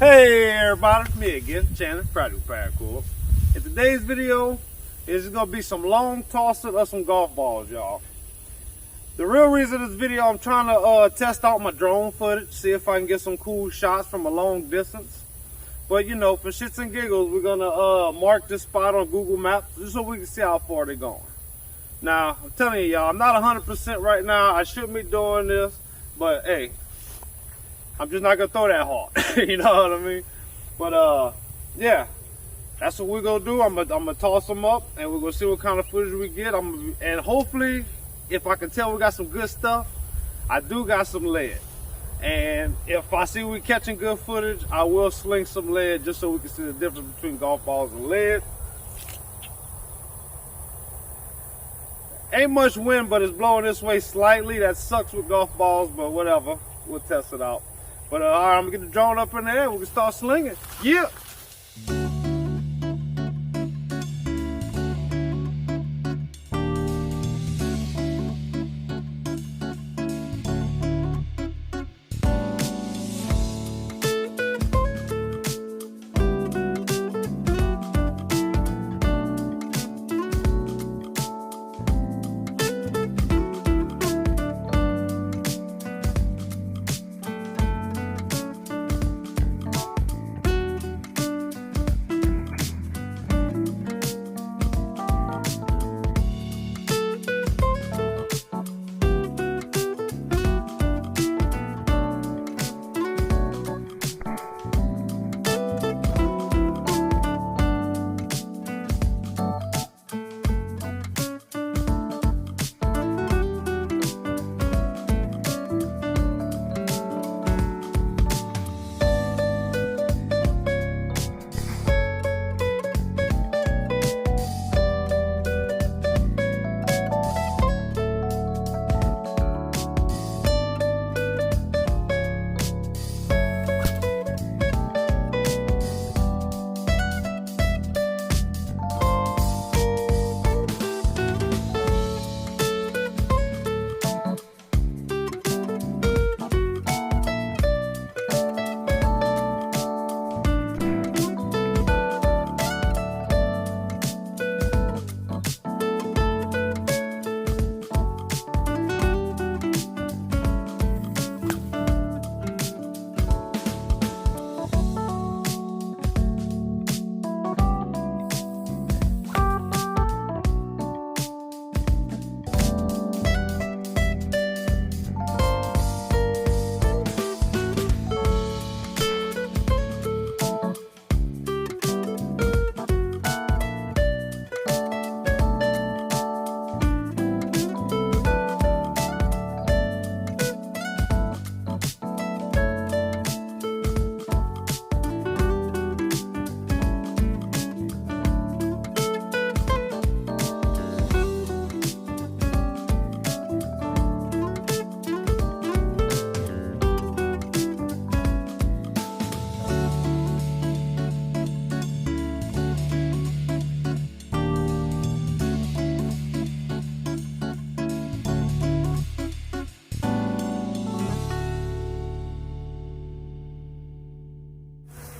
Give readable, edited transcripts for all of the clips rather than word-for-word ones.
Hey everybody, me again, Channing, Paracord. In today's video, is going to be some long tossing of some golf balls, y'all. The real reason of this video, I'm trying to test out my drone footage, see if I can get some cool shots from a long distance. But you know, for shits and giggles, we're going to mark this spot on Google Maps just so we can see how far they're going. Now, I'm telling you, y'all, I'm not 100% right now. I shouldn't be doing this, but hey, I'm just not gonna throw that hard. You know what I mean? But yeah, that's what we're gonna do. I'm gonna toss them up and we're gonna see what kind of footage we get. And hopefully, if I can tell we got some good stuff, I do got some lead. And if I see we catching good footage, I will sling some lead just so we can see the difference between golf balls and lead. Ain't much wind, but it's blowing this way slightly. That sucks with golf balls, but whatever. We'll test it out. But all right, I'm gonna get the drone up in the air. We can start slinging. Yeah.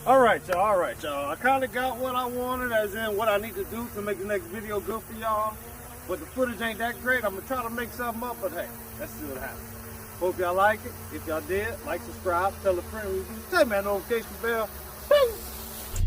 All right, y'all. I kind of got what I wanted, as in what I need to do to make the next video good for y'all. But the footage ain't that great. I'm gonna try to make something up, but hey, let's see what happens. Hope y'all like it. If y'all did, like, subscribe, tell a friend, tell me that notification bell.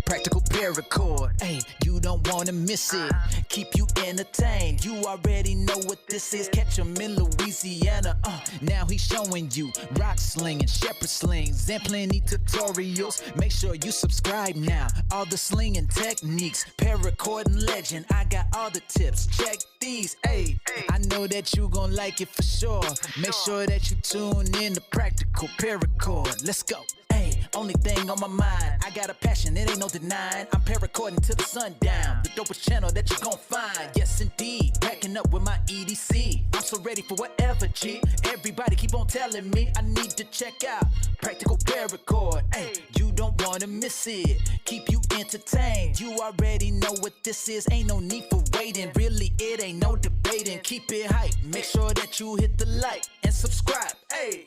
Practical paracord, hey, you don't wanna miss it. Keep you entertained, you already know what this is. Catch him in Louisiana, now he's showing you rock slinging, shepherd slings, and plenty tutorials. Make sure you subscribe now, all the slinging techniques, paracord and legend, I got all the tips, check these, hey. I know that you gon' like it for sure. Make sure that you tune in to Practical Paracord, let's go. Hey, only thing on my mind, I got a passion, it ain't no denying. I'm paracording till the sundown, the dopest channel that you gon' find. Yes indeed, packing up with my EDC. I'm so ready for whatever, G. Everybody keep on telling me I need to check out Practical Paracord. Hey, you don't wanna miss it. Keep you entertained. You already know what this is. Ain't no need for waiting. Really, it ain't no debating. Keep it hype. Make sure that you hit the like and subscribe. Hey.